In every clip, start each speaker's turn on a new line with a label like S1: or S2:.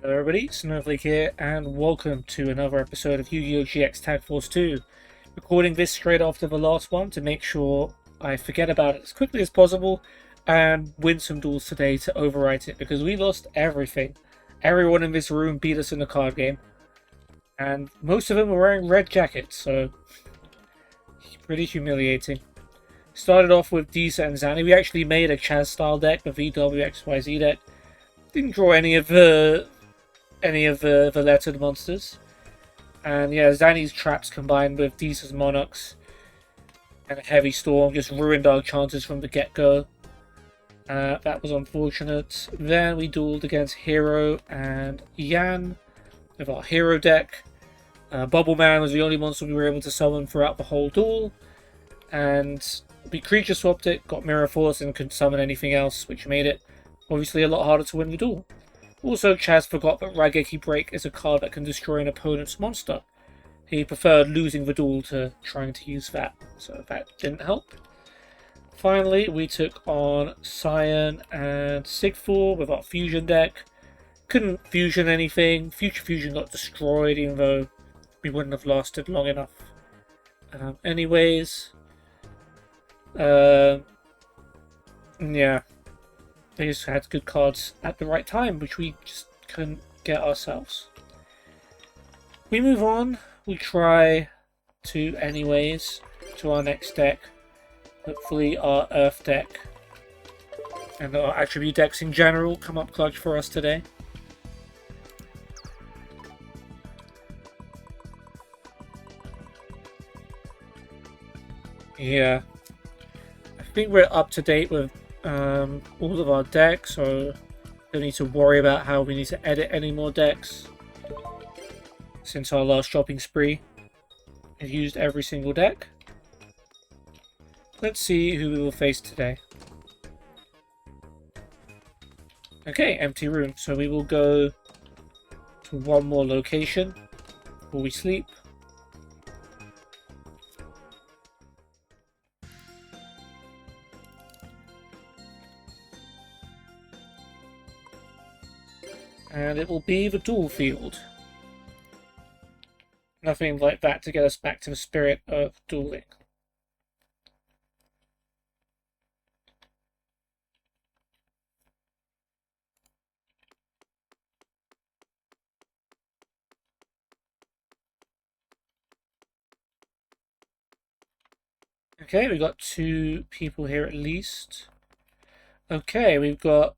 S1: Hello everybody, Snowflake here, and welcome to another episode of Yu-Gi-Oh! GX Tag Force 2. Recording this straight after the last one to make sure I forget about it as quickly as possible and win some duels today to overwrite it, because we lost everything. Everyone in this room beat us in the card game, and most of them were wearing red jackets, so pretty humiliating. Started off with Disa and Zanny. We actually made a Chazz style deck, the VWXYZ deck. Didn't draw any of the lettered monsters. And yeah, Zanny's traps combined with Disa's Monarchs and a Heavy Storm just ruined our chances from the get-go. That was unfortunate. Then we dueled against Hero and Yan with our Hero deck. Bubble Man was the only monster we were able to summon throughout the whole duel. And we creature swapped it, got Mirror Force, and couldn't summon anything else, which made it obviously a lot harder to win the duel. Also, Chazz forgot that Raigeki Break is a card that can destroy an opponent's monster. He preferred losing the duel to trying to use that, so that didn't help. Finally, we took on Cyan and Sigfor with our Fusion deck. Couldn't fusion anything. Future Fusion got destroyed, even though we wouldn't have lasted long enough. Anyways, yeah, they just had good cards at the right time, which we just couldn't get ourselves. We move on. We try to, anyways, to our next deck. Hopefully our Earth deck and our attribute decks in general come up clutch for us today. Yeah, I think we're up to date with all of our decks, so don't need to worry about how we need to edit any more decks. Since our last shopping spree, I've used every single deck. Let's see who we will face today. Okay, empty room. So we will go to one more location before we sleep. And it will be the duel field. Nothing like that to get us back to the spirit of dueling. Okay, we've got two people here at least. Okay, we've got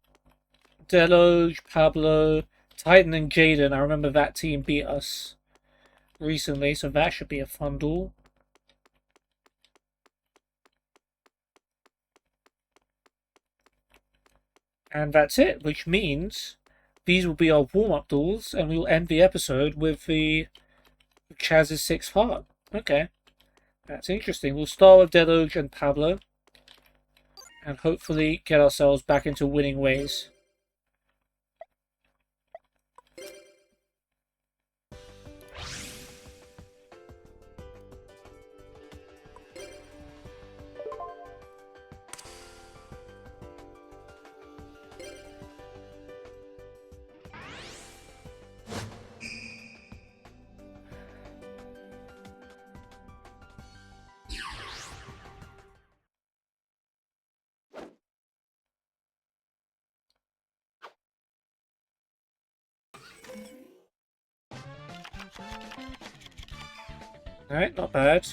S1: Deloge, Pablo, Titan, and Jaden. I remember that team beat us recently, so that should be a fun duel. And that's it, which means these will be our warm-up duels, and we will end the episode with the Chazz's 6th part. Okay, that's interesting. We'll start with Deloge and Pablo, and hopefully get ourselves back into winning ways. Alright, not bad.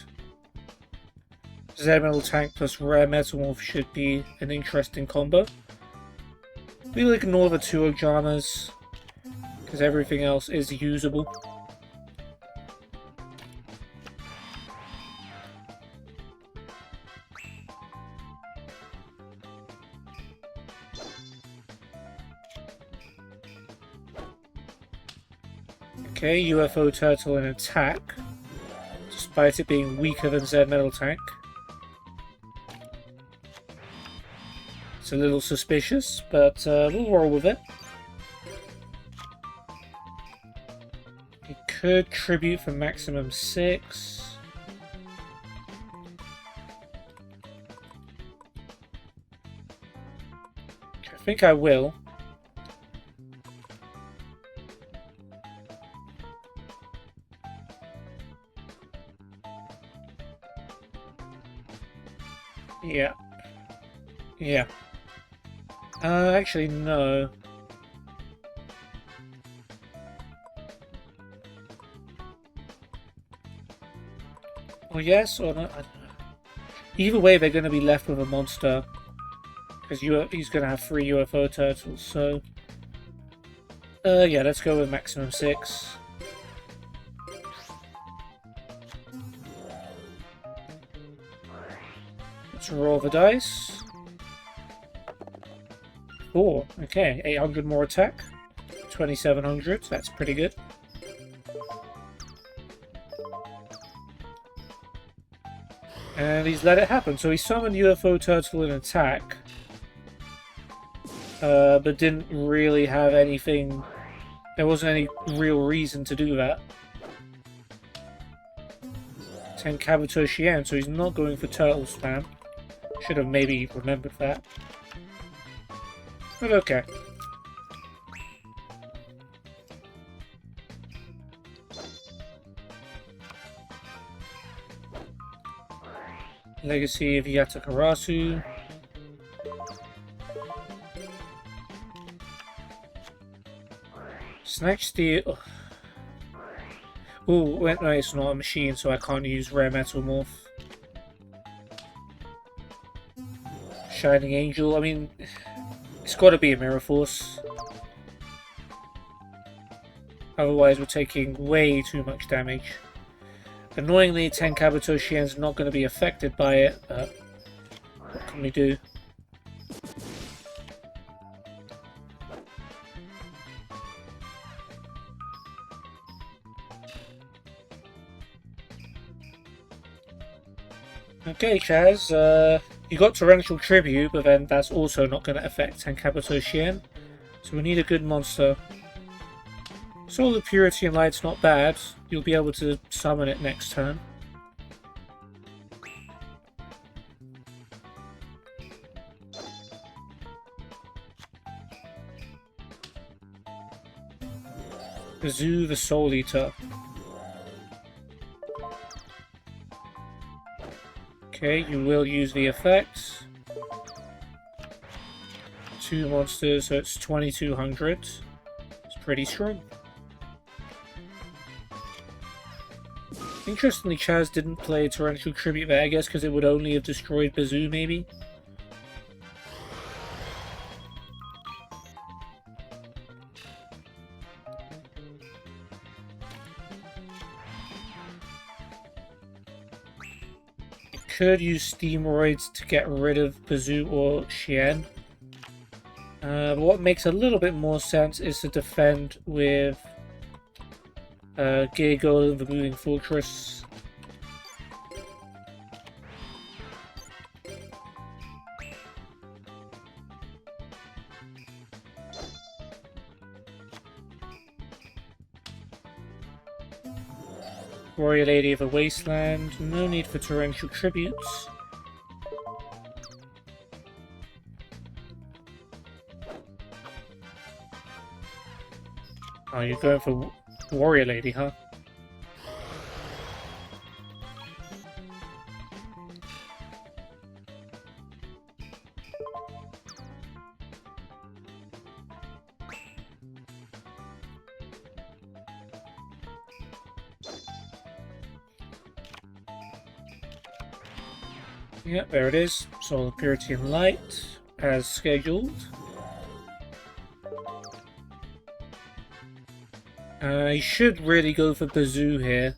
S1: Zed Metal Tank plus Rare Metamorph should be an interesting combo. We'll ignore the two Ojamas, because everything else is usable. Okay, UFO Turtle in attack, despite it being weaker than Zed Metal Tank. It's a little suspicious, but we'll roll with it. He could tribute for maximum 6. I think I will. Yeah. Yeah. Actually, no. Well, yes or no? I don't know. Either way, they're going to be left with a monster. Because he's going to have 3 UFO turtles, so... yeah, let's go with maximum 6. Let's roll the dice. 4. Okay, 800 more attack. 2700, that's pretty good. And he's let it happen. So he summoned UFO Turtle in attack. But didn't really have anything... There wasn't any real reason to do that. 10 Kabuto Shien, so he's not going for Turtle Spam. Should have maybe remembered that. But okay. Legacy of Yatakarasu. Snatch Steel. Oh, wait, no, it's not a machine, so I can't use Rare Metal Morph. Shining Angel. I mean, it's got to be a Mirror Force. Otherwise, we're taking way too much damage. Annoyingly, 10 Kabuto Shien's not going to be affected by it, but what can we do? Okay, Chazz, you got Torrential Tribute, but then that's also not going to affect 10 Kabuto Shien. So we need a good monster. Solar Purity and Light's not bad. You'll be able to summon it next turn. Kazoo the Soul Eater. Okay, you will use the effects. 2 monsters, so it's 2200. It's pretty strong. Interestingly, Chazz didn't play Torrential Tribute there, I guess because it would only have destroyed Bazoo, maybe? You could use Steamroids to get rid of Bazoo or Shien. But what makes a little bit more sense is to defend with Gear Golem, the Moving Fortress. Warrior Lady of the Wasteland. No need for Torrential Tributes. Oh, you're going for Warrior Lady, huh? Yep, there it is. Solar Purity and Light, as scheduled. He should really go for Bazoo here.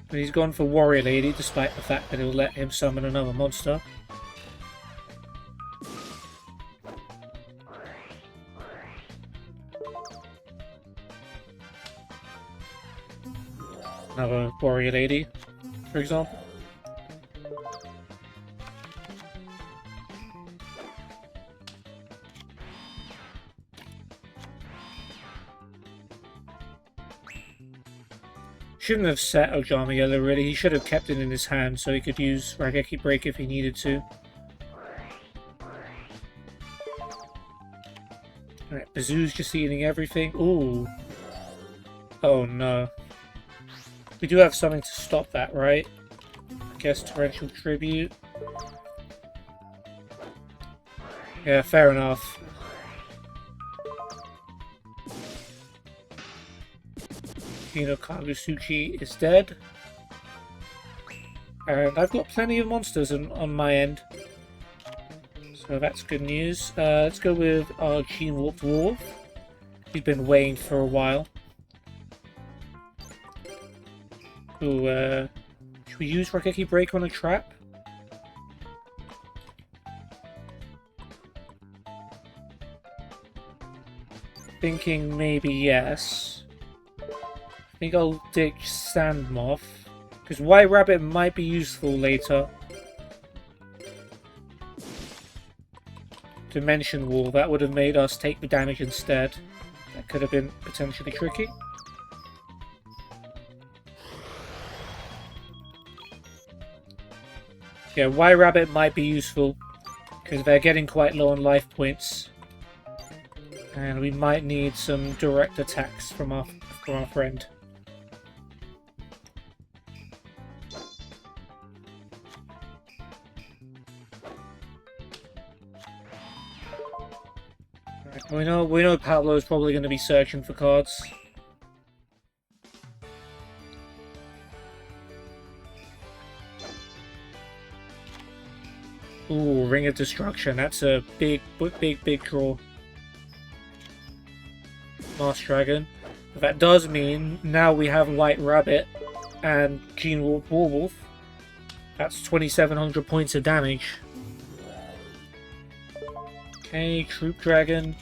S1: But he's gone for Warrior Lady, despite the fact that it'll let him summon another monster. Another Warrior Lady, for example. Shouldn't have set Ojama Yellow, really. He should have kept it in his hand so he could use Raigeki Break if he needed to. Alright, Bazoo's just eating everything. Ooh. Oh no. We do have something to stop that, right? I guess Torrential Tribute. Yeah, fair enough. Kino Kagusuchi is dead. And I've got plenty of monsters on my end. So that's good news. Let's go with our Gene Warped Dwarf. He's been waiting for a while. Ooh, should we use Rakeki Break on a trap? Thinking maybe yes. I think I'll ditch Sandmoth. Because White Rabbit might be useful later. Dimension Wall, that would have made us take the damage instead. That could have been potentially tricky. Yeah, White Rabbit might be useful. Because they're getting quite low on life points. And we might need some direct attacks from our friend. We know Pablo's probably going to be searching for cards. Ooh, Ring of Destruction. That's a big draw. Masked Dragon. But that does mean now we have White Rabbit and Gene Warwolf. That's 2,700 points of damage. Okay, Troop Dragon.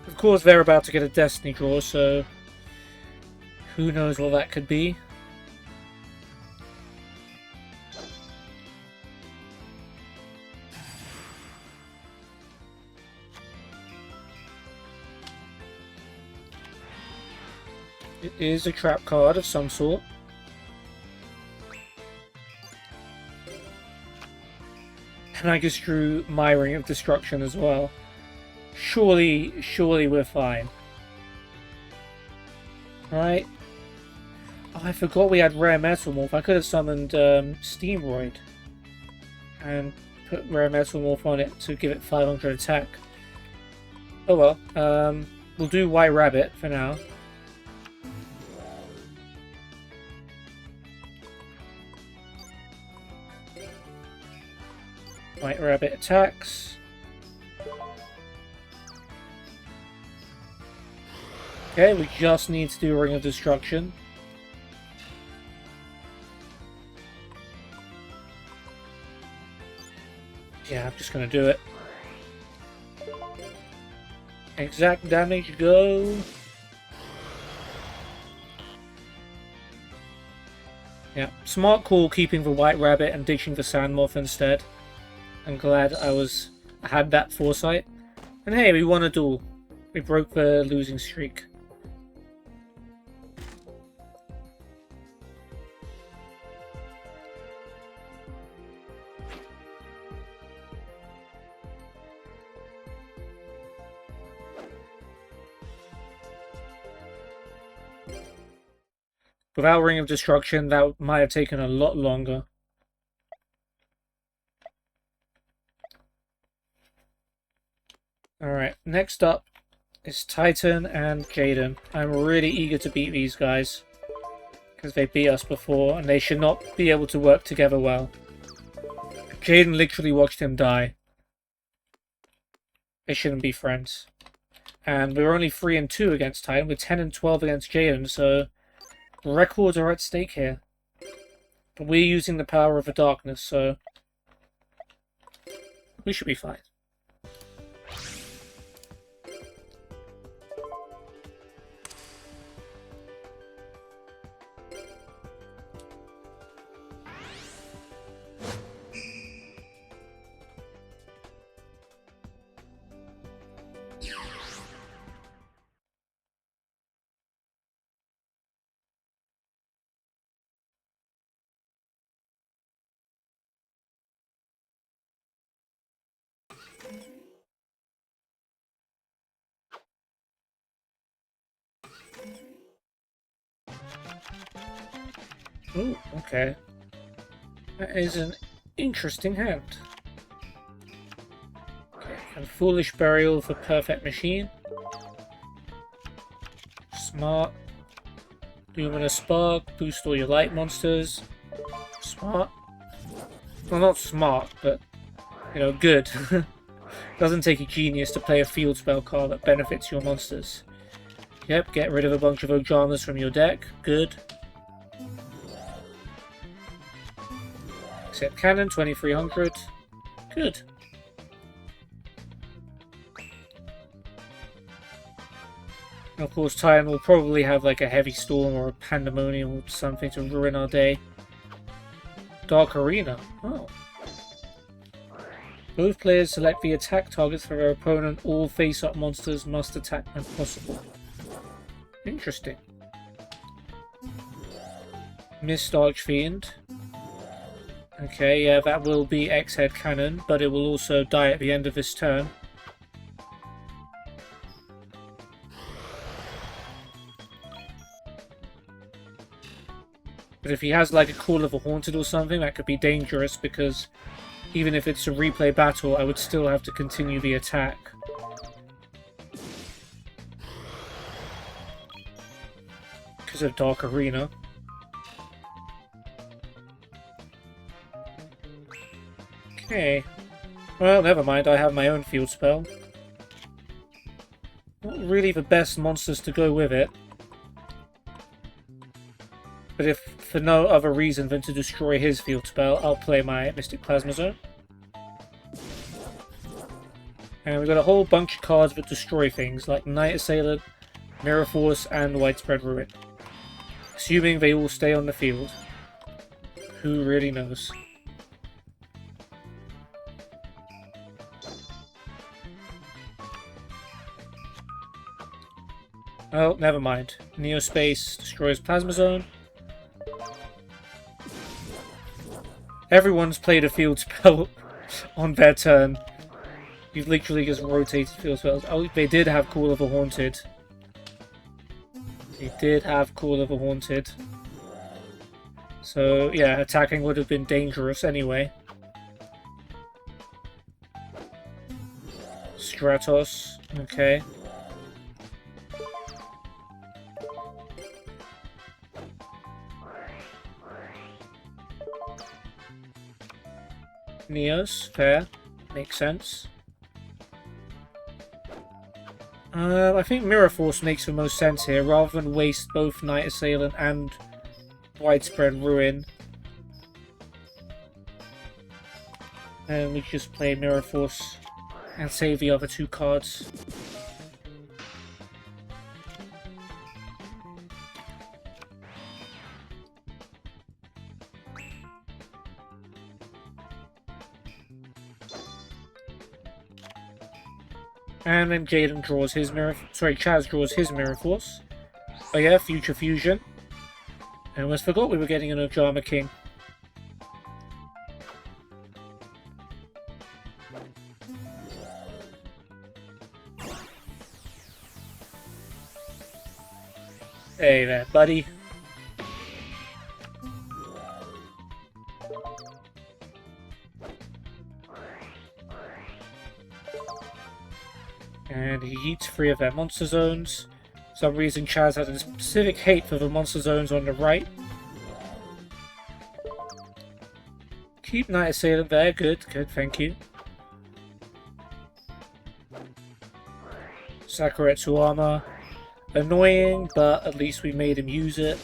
S1: Of course, they're about to get a Destiny draw, so who knows what that could be. It is a trap card of some sort. And I just drew my Ring of Destruction as well. Surely we're fine. Right. Oh, I forgot we had Rare Metalmorph. I could have summoned Steamroid. And put Rare Metalmorph on it to give it 500 attack. Oh well. We'll do White Rabbit for now. White Rabbit attacks. Okay, we just need to do Ring of Destruction. Yeah, I'm just gonna do it. Exact damage, go. Yeah, smart call keeping the White Rabbit and ditching the Sandmoth instead. I'm glad I had that foresight. And hey, we won a duel. We broke the losing streak. Without Ring of Destruction, that might have taken a lot longer. Alright, next up is Titan and Jaden. I'm really eager to beat these guys. Because they beat us before, and they should not be able to work together well. Jaden literally watched him die. They shouldn't be friends. And we're only 3 and 2 against Titan. We're 10 and 12 against Jaden, so records are at stake here. But we're using the power of the darkness, so we should be fine. Ooh, okay. That is an interesting hand. And Foolish Burial for Perfect Machine. Smart. Luminous Spark, boost all your light monsters. Smart. Well, not smart, but, you know, good. Doesn't take a genius to play a field spell card that benefits your monsters. Yep, get rid of a bunch of Ojamas from your deck. Good. Accept Cannon, 2300. Good. And of course, Titan will probably have like a Heavy Storm or a Pandemonium or something to ruin our day. Dark Arena. Oh. Both players select the attack targets for their opponent. All face-up monsters must attack when possible. Interesting. Mist Archfiend. Okay, yeah, that will be X-Head Cannon, but it will also die at the end of this turn. But if he has like a Call of a Haunted or something, that could be dangerous because even if it's a replay battle, I would still have to continue the attack. Because of Dark Arena. Okay. Well, never mind, I have my own field spell. Not really the best monsters to go with it. But if for no other reason than to destroy his field spell, I'll play my Mystic Plasma Zone. And we've got a whole bunch of cards that destroy things, like Night Assailant, Mirror Force, and Widespread Ruin. Assuming they all stay on the field. Who really knows? Oh, never mind. Neospace destroys Plasma Zone. Everyone's played a field spell on their turn. You've literally just rotated field spells. Oh, they did have Call of a Haunted. They did have Call of a Haunted. So, yeah, attacking would have been dangerous anyway. Stratos. Okay. Neos, fair. Makes sense. I think Mirror Force makes the most sense here, rather than waste both Night Assailant and Widespread Ruin. And we just play Mirror Force and save the other two cards. And then Jaden draws his Chazz draws his Mirror Force. Oh yeah, Future Fusion. I almost forgot we were getting an Ojama King. Hey there, buddy. And he eats 3 of their monster zones. For some reason Chazz has a specific hate for the monster zones on the right. Keep Night Assailant there, good, thank you. Sakuretsu Armor. Annoying, but at least we made him use it.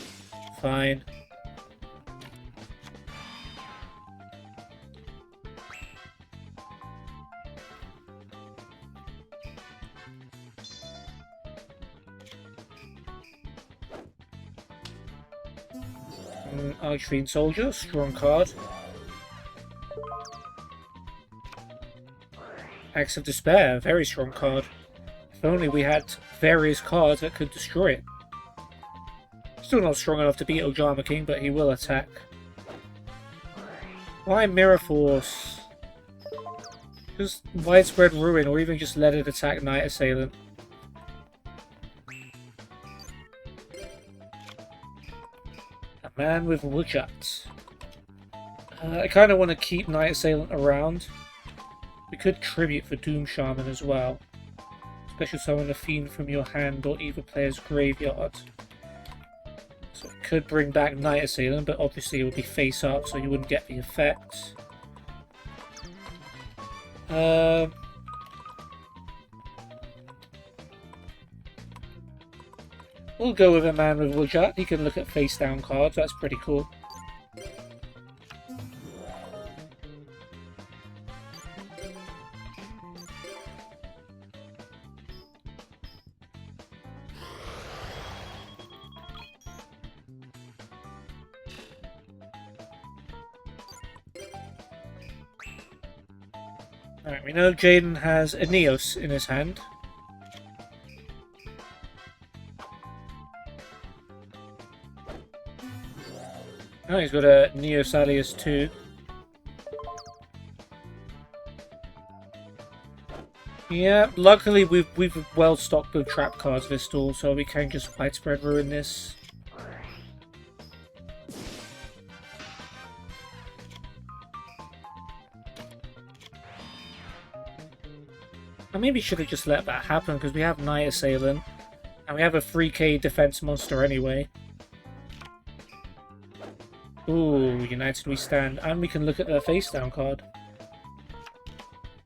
S1: Fine. Archfiend Soldier, strong card. Axe of Despair, very strong card. If only we had various cards that could destroy it. Still not strong enough to beat Ojama King, but he will attack. Why Mirror Force? Just Widespread Ruin, or even just let it attack Night Assailant. A man with Woodchucks. I kind of want to keep Night Assailant around. We could tribute for Doom Shaman as well. Special summon a fiend from your hand or either player's graveyard. So it could bring back Night Assailant, but obviously it would be face up, so you wouldn't get the effect. We'll go with a man with Wujat. He can look at face down cards, that's pretty cool. Alright, we know Jaden has a Neos in his hand. Oh, he's got a Neos Alias too. Yeah, luckily we've well stocked with trap cards this duel, so we can just widespread ruin this. I maybe should have just let that happen because we have Night Assailant and we have a 3k defense monster anyway. Ooh, United we stand, and we can look at their face down card.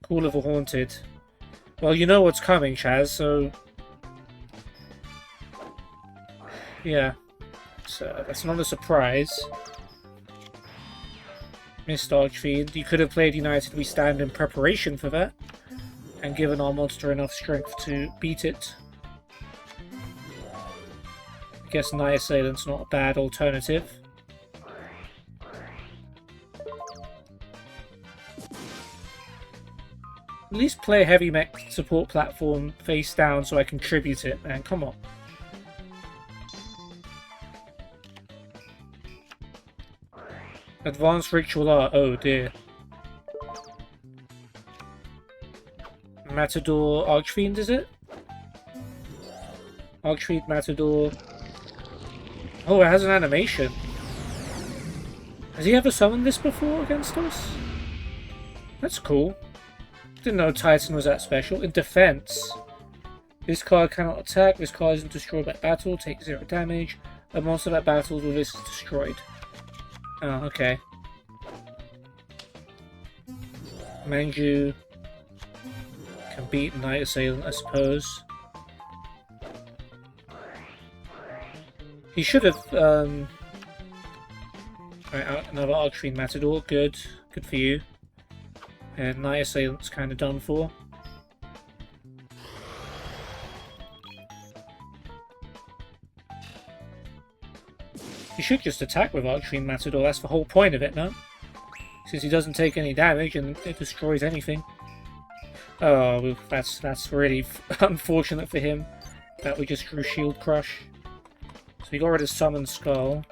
S1: Call of the Haunted. Well, you know what's coming, Chazz, so yeah, so that's not a surprise. Missed Archfiend. You could have played United we stand in preparation for that and given our monster enough strength to beat it. I guess Night Assailant's not a bad alternative. At least play a heavy mech support platform face down so I can tribute it, man. Come on. Advanced Ritual Art. Oh dear. Matador Archfiend, is it? Archfiend Matador. Oh, it has an animation. Has he ever summoned this before against us? That's cool. Didn't know Titan was that special. In defense, this card cannot attack. This card isn't destroyed by battle. Take 0 damage. A monster that battles with this is destroyed. Oh, okay. Manju can beat Night Assailant, I suppose. He should have. Right, another Archfiend Matador. Good. Good for you. And Night Assailant's kind of done for. He should just attack with Archfiend Matador, that's the whole point of it, no? Since he doesn't take any damage and it destroys anything. Oh, that's really unfortunate for him that we just drew Shield Crush. So he got rid of Summon Skull.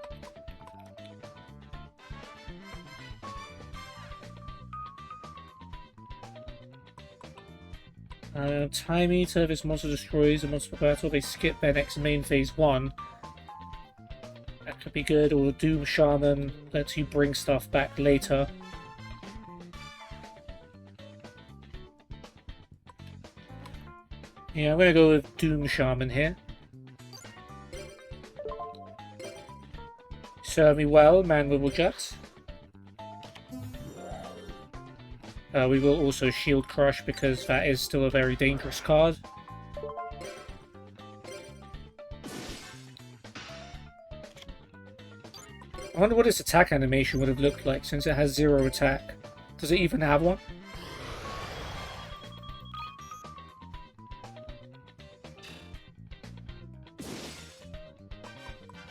S1: Time Eater, if this monster destroys a monster per battle, they skip their next main phase 1. That could be good, or Doom Shaman lets you bring stuff back later. Yeah, I'm gonna go with Doom Shaman here. Serve me well, man with Wujat. We will also Shield Crush because that is still a very dangerous card. I wonder what its attack animation would have looked like since it has 0 attack. Does it even have one?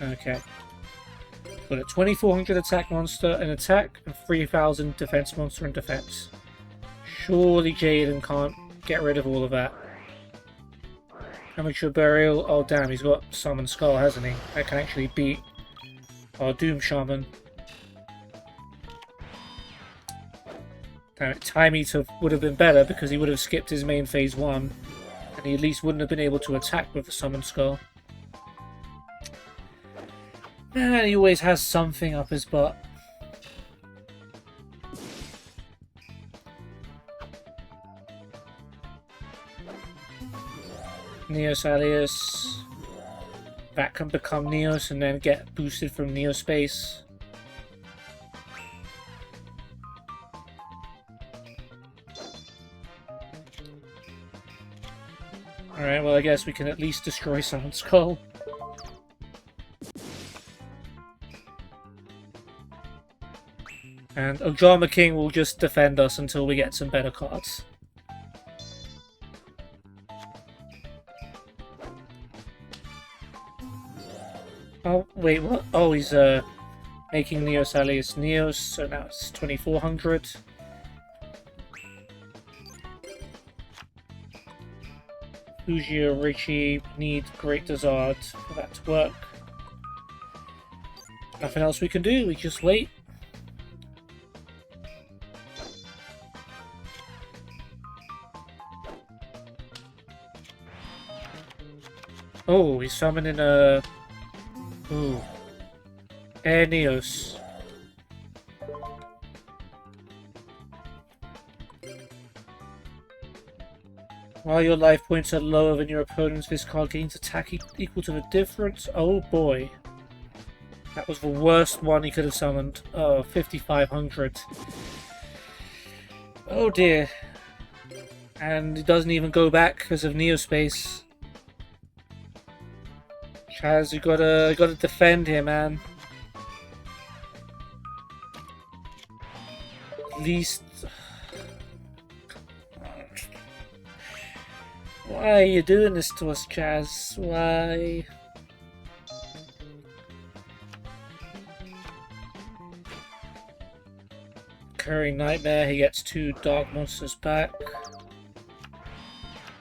S1: Okay. Got a 2400 attack monster, an attack, and 3000 defense monster and defense. Surely Jaden can't get rid of all of that. Amateur Burial. Oh damn, he's got Summon Skull, hasn't he? That can actually beat our Doom Shaman. Damn it, Time Eater would have been better because he would have skipped his main phase 1 and he at least wouldn't have been able to attack with the Summon Skull. Man, he always has something up his butt. Neos Alias. That can become Neos and then get boosted from Neospace. Alright, well I guess we can at least destroy Silent Skull. And Ojama King will just defend us until we get some better cards. Oh, wait, what? Oh, he's making Neos Alias Neos, so now it's 2400. Fujio Richie need Great Desert for that to work. Nothing else we can do, we just wait. Oh, he's summoning a... Ooh. Air Neos. While your life points are lower than your opponent's, this card gains attack equal to the difference. Oh boy. That was the worst one he could have summoned. Oh, 5500. Oh dear. And he doesn't even go back because of Neospace. Chazz, you gotta defend here, man. At least... Why are you doing this to us, Chazz? Why? Recurring Nightmare, he gets 2 Dark Monsters back.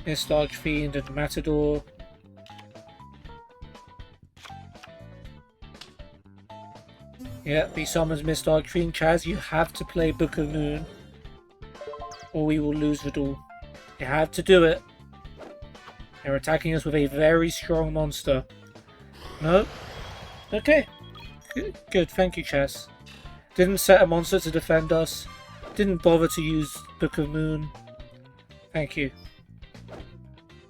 S1: Mist Archfiend and Matador. Yep, he summons Mist Archfiend. Chazz, you have to play Book of Moon, or we will lose the duel. You have to do it. They're attacking us with a very strong monster. No? Okay. Good, thank you, Chazz. Didn't set a monster to defend us. Didn't bother to use Book of Moon. Thank you.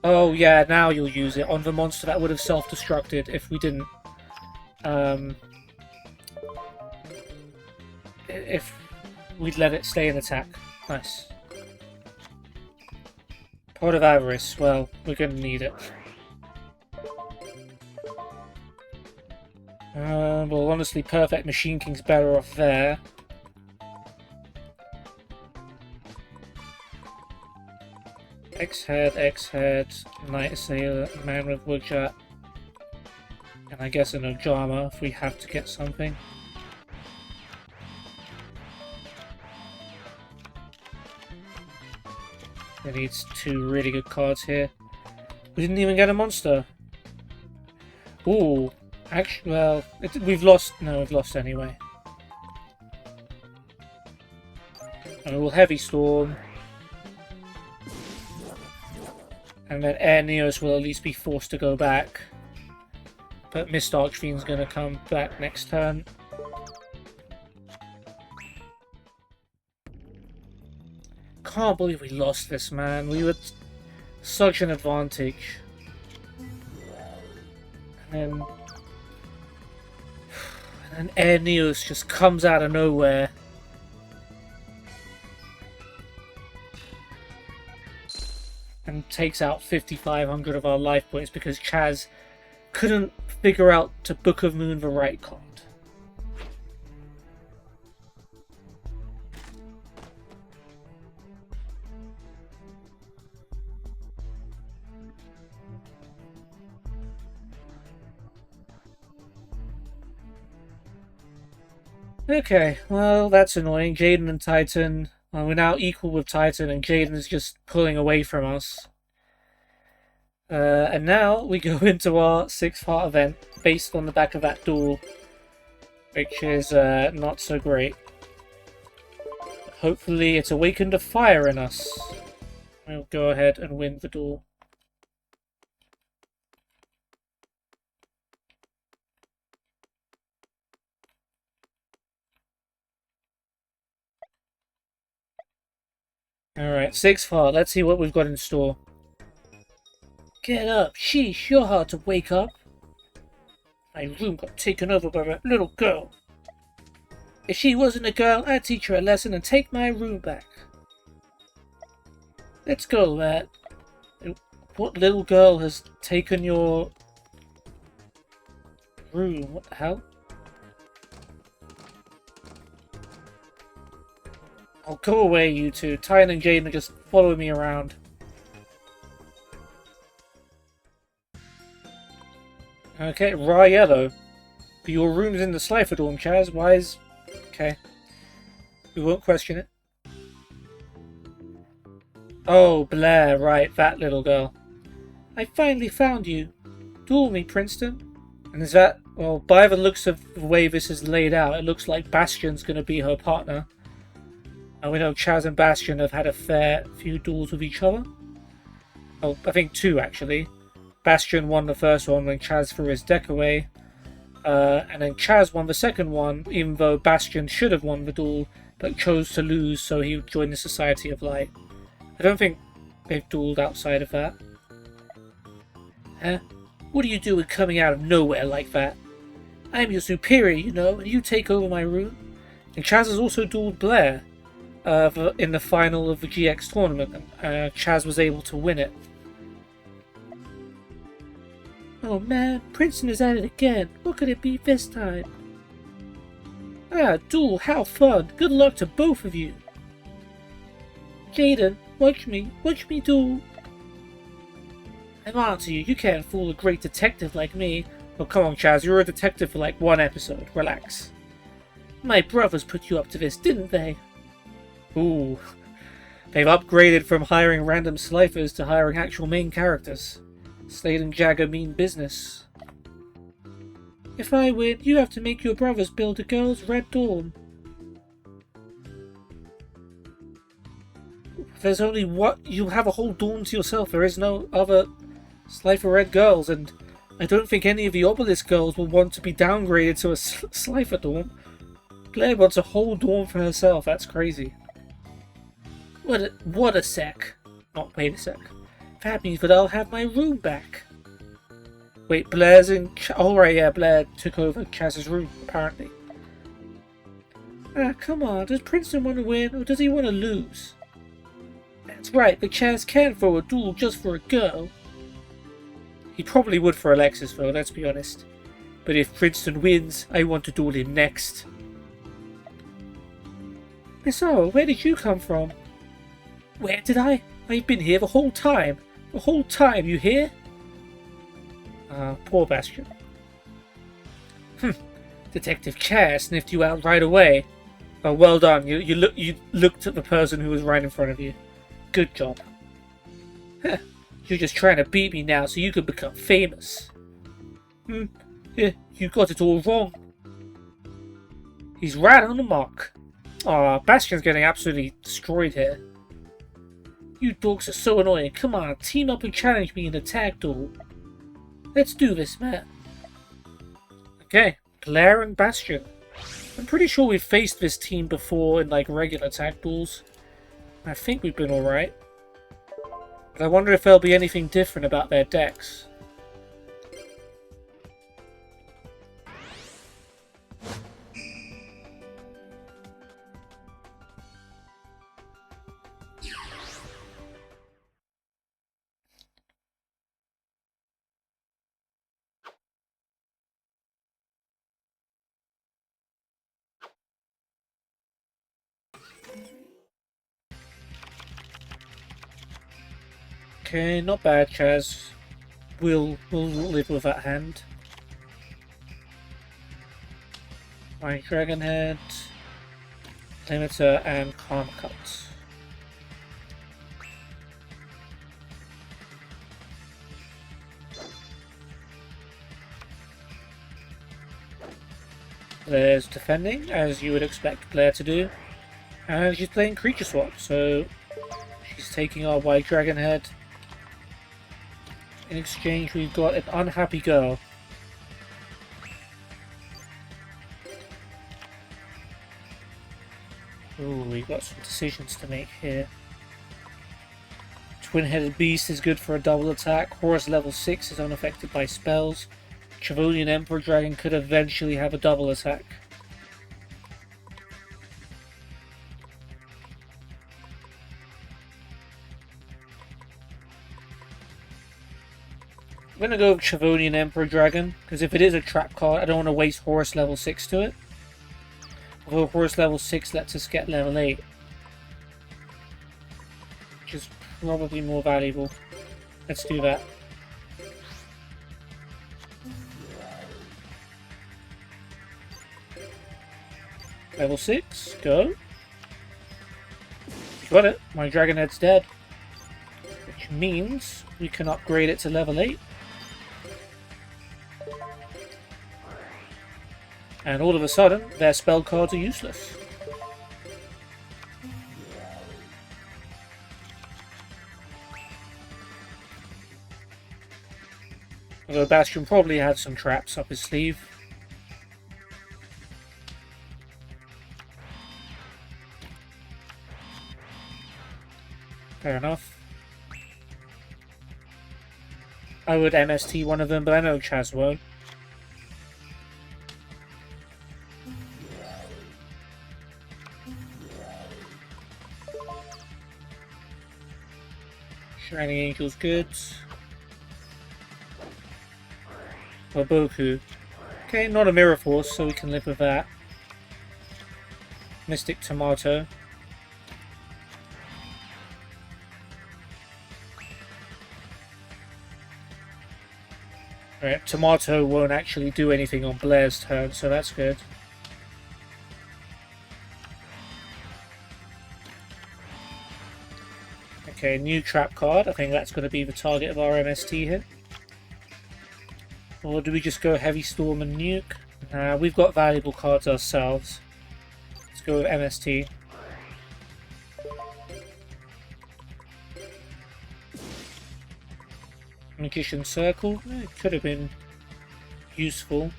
S1: Oh yeah, now you'll use it on the monster that would have self-destructed if we didn't. If we'd let it stay in attack. Nice. Pot of Avarice, well, we're gonna need it. Well, honestly, Perfect Machine King's better off there. X-Head, Night Assailer, Man with Woodshot, and I guess an Ojama if we have to get something. It needs 2 really good cards here. We didn't even get a monster. Ooh, actually, well, we've lost. No, we've lost anyway. We'll Heavy Storm. And then Air Neos will at least be forced to go back. But Mist Archfiend's going to come back next turn. Can't believe we lost this, man. We were such an advantage. And then Air Neos just comes out of nowhere. And takes out 5,500 of our life points because Chazz couldn't figure out to Book of Moon the right card. Okay, well, that's annoying. Jaden and Titan. We're now equal with Titan, and Jaden is just pulling away from us. And now we go into our 6-part event based on the back of that duel, which is not so great. Hopefully it's awakened a fire in us. We'll go ahead and win the duel. Alright, 6th part. Let's see what we've got in store. Get up! Sheesh, you're hard to wake up! My room got taken over by a little girl. If she wasn't a girl, I'd teach her a lesson and take my room back. Let's go, Matt. What little girl has taken your room? What the hell? Oh, go away, you two. Tyne and Jaden are just following me around. Okay, raw yellow. But your room's in the Slifer dorm, Chazz. Why is... Okay. We won't question it. Oh, Blair, right, that little girl. I finally found you. Duel me, Princeton. And is that... Well, by the looks of the way this is laid out, it looks like Bastion's going to be her partner. And we know Chazz and Bastion have had a fair few duels with each other. Oh, I think 2, actually. Bastion won the first one when Chazz threw his deck away. And then Chazz won the second one, even though Bastion should have won the duel, but chose to lose, so he would join the Society of Light. I don't think they've duelled outside of that. Huh? What are you doing coming out of nowhere like that? I'm your superior, you know, and you take over my room. And Chazz has also duelled Blair in the final of the GX tournament, and Chazz was able to win it. Oh man, Princeton is at it again. What could it be this time? Ah, duel, how fun. Good luck to both of you. Jaden, watch me duel. I'm on to you. You can't fool a great detective like me. Oh, come on, Chazz. You were a detective for like 1 episode. Relax. My brothers put you up to this, didn't they? Ooh. They've upgraded from hiring random slifers to hiring actual main characters. Slade and Jagger mean business. If I win, you have to make your brothers build a girl's red dorm. There's only what you'll have a whole dorm to yourself. There is no other Slifer Red girls, and I don't think any of the Obelisk girls will want to be downgraded to a Slifer dorm. Blair wants a whole dorm for herself. That's crazy. What a sec. Not wait a sec. That means that I'll have my room back. Wait, Blair's in... Oh, right, yeah, Blair took over Chazz's room, apparently. Ah, come on. Does Princeton want to win, or does he want to lose? That's right, but Chazz can throw a duel just for a girl. He probably would for Alexis, though, let's be honest. But if Princeton wins, I want to duel him next. Miss O, where did you come from? Where did I? I've been here the whole time. The whole time, you hear? Poor Bastion. Detective Chazz sniffed you out right away. Oh, well done. You looked at the person who was right in front of you. Good job. Huh. You're just trying to beat me now so you can become famous. Yeah, you got it all wrong. He's right on the mark. Aw, Bastion's getting absolutely destroyed here. You dogs are so annoying. Come on, team up and challenge me in a tag duel. Let's do this, Matt. Okay, Blair and Bastion. I'm pretty sure we've faced this team before in like regular tag duels. I think we've been alright. But I wonder if there'll be anything different about their decks. Okay, not bad, Chazz. We'll live with that hand. My Dragon Head, Limiter, and Karma Cut. Blair's defending, as you would expect Blair to do. And she's playing Creature Swap, so she's taking our White Dragon Head. In exchange, we've got an Unhappy Girl. Ooh, we've got some decisions to make here. Twin-Headed Beast is good for a double attack. Horus level 6 is unaffected by spells. Chavonian Emperor Dragon could eventually have a double attack. I'm going to go with Chavonian Emperor Dragon, because if it is a trap card, I don't want to waste Horus level 6 to it. Although Horus level 6 lets us get level 8. Which is probably more valuable. Let's do that. Level 6, go. Got it, my Dragonhead's dead. Which means we can upgrade it to level 8. And all of a sudden, their spell cards are useless. Although Bastion probably had some traps up his sleeve. Fair enough. I would MST one of them, but I know Chazz won't. Shining Angel's good. Boku. Okay, not a Mirror Force, so we can live with that. Mystic Tomato. Alright, Tomato won't actually do anything on Blair's turn, so that's good. Okay, new trap card. I think that's going to be the target of our MST here. Or do we just go Heavy Storm and Nuke? Nah, we've got valuable cards ourselves. Let's go with MST. Magician Circle. It could have been useful.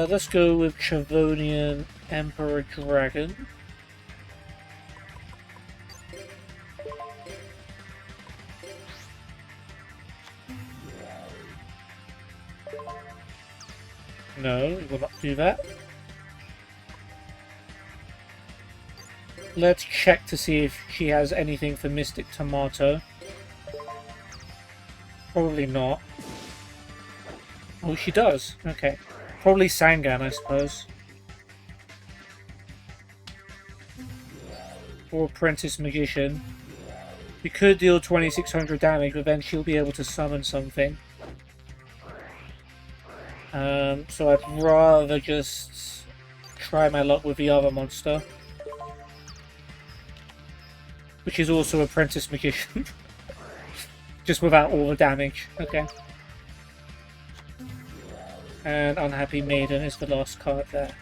S1: Let's go with Chavonian Emperor Dragon. No, we will not do that. Let's check to see if she has anything for Mystic Tomato. Probably not. Oh, she does. Okay. Probably Sangan, I suppose. Or Apprentice Magician. We could deal 2600 damage, but then she'll be able to summon something. So I'd rather just try my luck with the other monster. Which is also Apprentice Magician. Just without all the damage. Okay. And Unhappy Maiden is the last card there.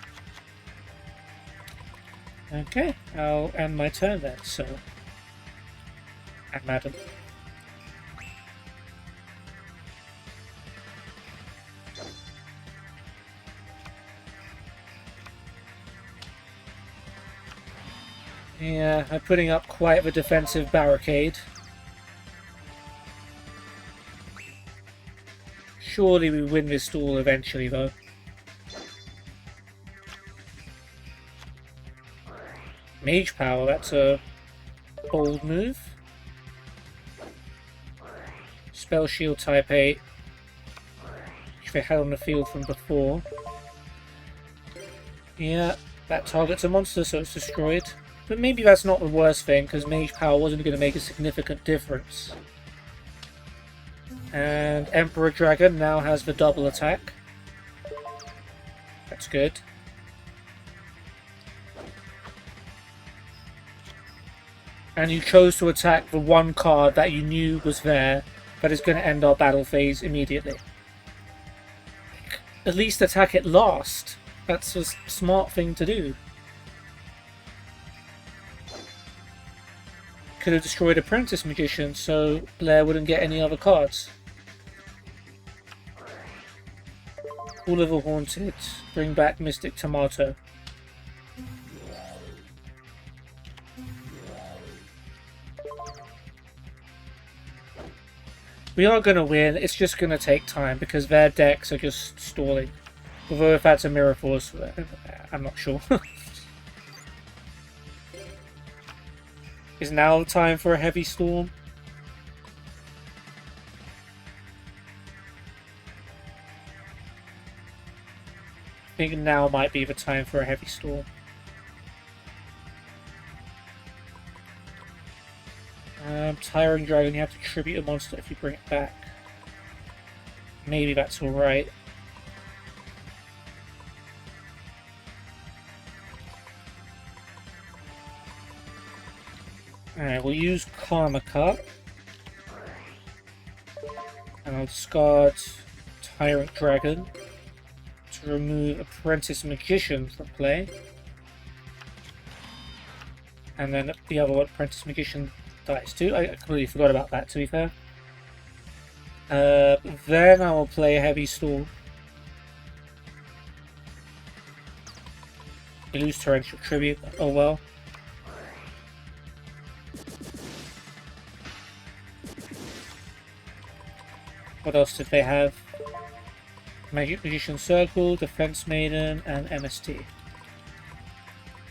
S1: Okay, I'll end my turn then, so... And Madam. Yeah, I'm putting up quite the defensive barricade. Surely we win this duel eventually, though. Mage Power, that's a bold move. Spell Shield Type 8, which they had on the field from before. Yeah, that targets a monster, so it's destroyed. But maybe that's not the worst thing, because Mage Power wasn't going to make a significant difference. And Emperor Dragon now has the double attack. That's good. And you chose to attack the one card that you knew was there that is going to end our battle phase immediately. At least attack it last. That's a smart thing to do. Could have destroyed Apprentice Magician, so Blair wouldn't get any other cards. Pool of the Haunted. Bring back Mystic Tomato. We are going to win, it's just going to take time because their decks are just stalling. Although if that's a Mirror Force, I'm not sure. Is now the time for a Heavy Storm? I think now might be the time for a Heavy Storm. Tyrant Dragon, you have to tribute a monster if you bring it back. Maybe that's alright. Alright, we'll use Karma Cup. And I'll discard Tyrant Dragon to remove Apprentice Magician from play. And then the other one, Apprentice Magician, dies too. I completely forgot about that, to be fair. Then I will play a Heavy Storm. You lose Torrential Tribute. Oh well. What else did they have? Magic Magician Circle, Defense Maiden, and MST.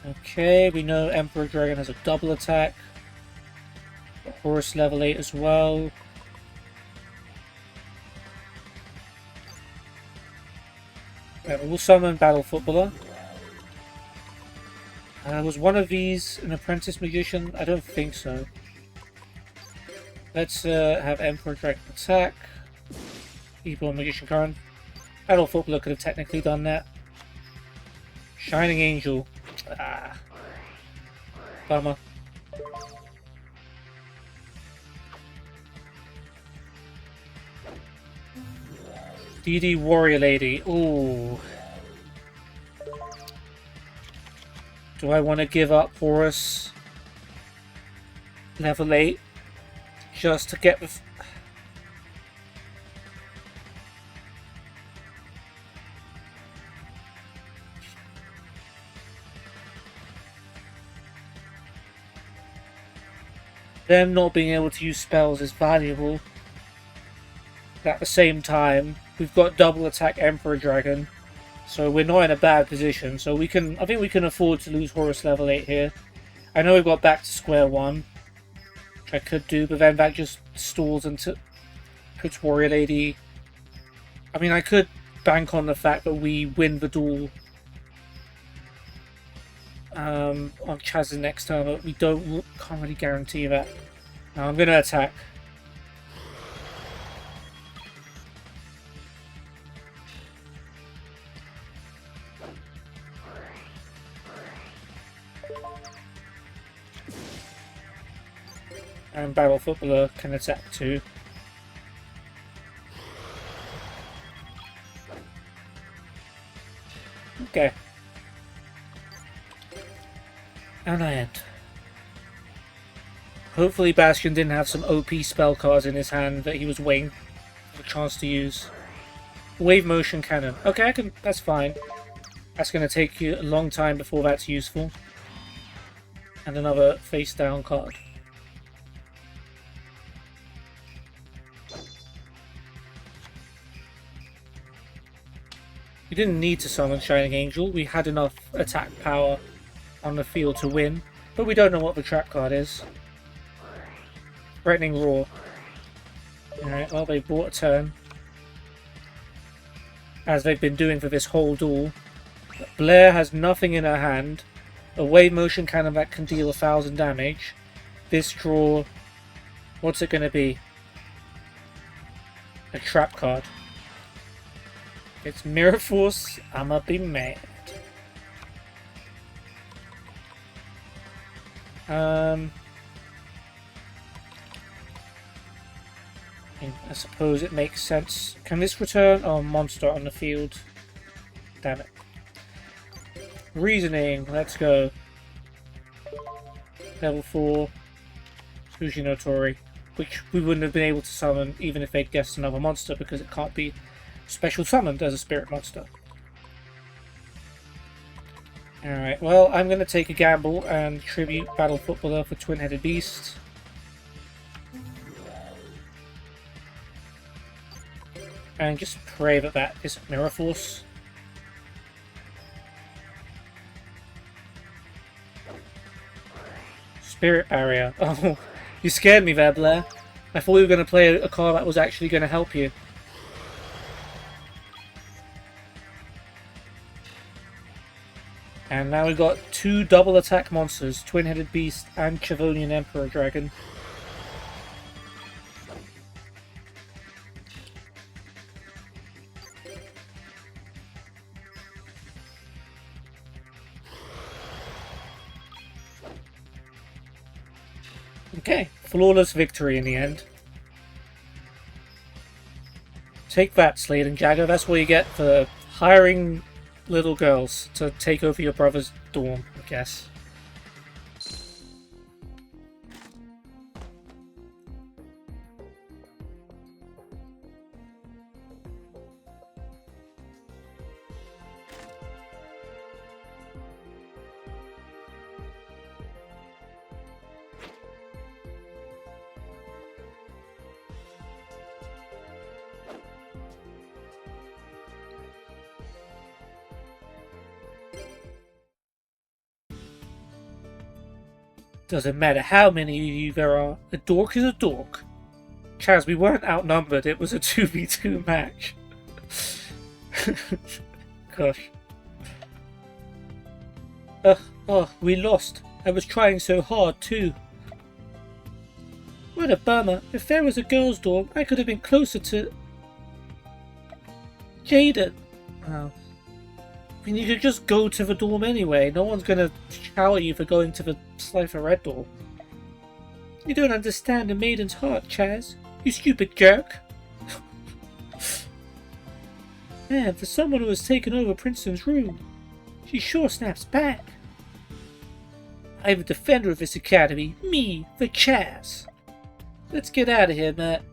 S1: Okay, we know Emperor Dragon has a double attack. Horus level 8 as well. We'll summon Battle Footballer. Was one of these an Apprentice Magician? I don't think so. Let's have Emperor Dragon attack. Evil Magician Current. Battle Footballer could have technically done that. Shining Angel. Ah. Bummer. DD Warrior Lady. Ooh. Do I want to give up Horus level 8 just to get the... Them not being able to use spells is valuable. At the same time, we've got double attack Emperor Dragon, so we're not in a bad position. So we can, I think we can afford to lose Horus level 8 here. I know we've got back to square one, which I could do, but then that just stalls and puts Warrior Lady. I mean, I could bank on the fact that we win the duel on Chazz next turn, but we can't really guarantee that. Now I'm going to attack. And Battle Footballer can attack too. Okay. And I end. Hopefully Bastion didn't have some OP spell cards in his hand that he was waiting for a chance to use. Wave Motion Cannon. Okay, that's fine. That's going to take you a long time before that's useful. And another face down card. We didn't need to summon Shining Angel. We had enough attack power on the field to win, but we don't know what the trap card is. Threatening Roar. Alright, well, they bought a turn, as they've been doing for this whole duel. Blair has nothing in her hand. A wave motion cannon that can deal 1,000 damage. This draw, what's it going to be? A trap card. It's Mirror Force, I'ma be mad. I suppose it makes sense. Can this return? Oh, monster on the field. Damn it. Reasoning, let's go. Level 4. Fujinotori. Which we wouldn't have been able to summon even if they'd guessed another monster because it can't be special summoned as a spirit monster. Alright, well, I'm going to take a gamble and tribute Battle Footballer for Twin-Headed Beast. And just pray that that isn't Mirror Force. Spirit Barrier. Oh, you scared me there, Blair. I thought you were going to play a card that was actually going to help you. And now we've got two double attack monsters, Twin-Headed Beast and Chavonian Emperor Dragon. Okay, flawless victory in the end. Take that, Slade and Jagger. That's what you get for hiring little girls to take over your brother's dorm, I guess. Doesn't matter how many of you there are, a dork is a dork. Chazz, we weren't outnumbered, it was a 2v2 match. Gosh. We lost. I was trying so hard too. What a bummer. If there was a girls' dorm, I could have been closer to Jaden. Oh. I mean, you could just go to the dorm anyway. No one's gonna shower you for going to the Slifer Red dorm. You don't understand a maiden's heart, Chazz. You stupid jerk. Man, for someone who has taken over Princeton's room, she sure snaps back. I'm the defender of this academy. Me, the Chazz. Let's get out of here, Matt.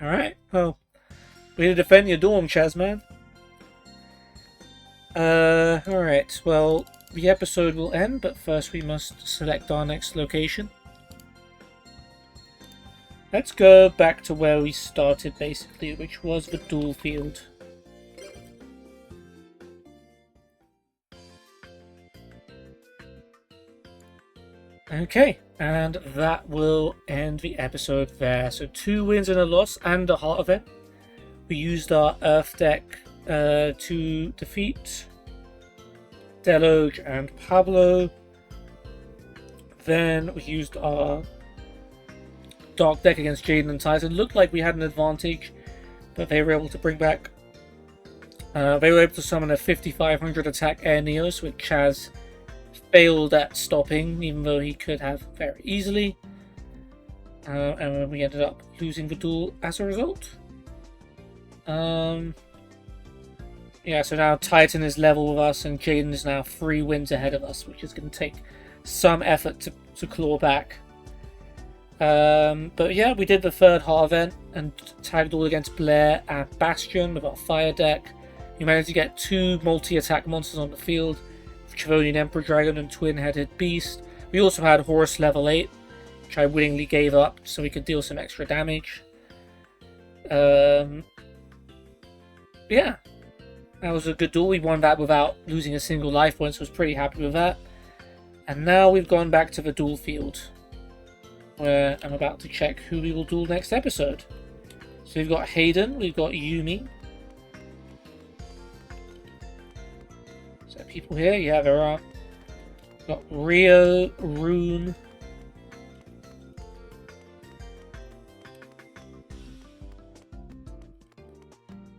S1: Alright, well, way to defend your dorm, Chazz, man. Alright, well, the episode will end, but first we must select our next location. Let's go back to where we started, basically, which was the duel field. Okay, and that will end the episode there. So 2 wins and a loss and a heart event. We used our Earth deck to defeat Deluge and Pablo. Then we used our Dark deck against Jaden and Tyson. Looked like we had an advantage, but they were able to bring back. They were able to summon a 5500 attack Air Neos, which Chazz failed at stopping, even though he could have very easily. And we ended up losing the duel as a result. Yeah, so now Titan is level with us, and Jaden is now 3 wins ahead of us, which is going to take some effort to claw back. But yeah, we did the 3rd heart event and tagged all against Blair and Bastion with our fire deck. We managed to get 2 multi-attack monsters on the field, Chavonian Emperor Dragon and Twin-Headed Beast. We also had Horus level 8, which I willingly gave up so we could deal some extra damage. Yeah, that was a good duel. We won that without losing a single life point, so I was pretty happy with that. And now we've gone back to the duel field, where I'm about to check who we will duel next episode. So we've got Hayden, we've got Yumi. Is there people here? Yeah, there are. We've got Rio, Rune.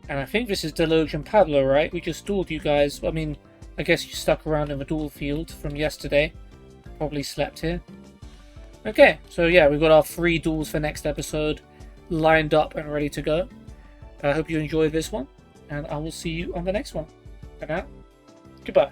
S1: And I think this is Deluge and Pablo, right? We just dueled you guys. I mean, I guess you stuck around in the duel field from yesterday. Probably slept here. Okay, so yeah, we've got our 3 duels for next episode lined up and ready to go. I hope you enjoyed this one, and I will see you on the next one. For now, goodbye.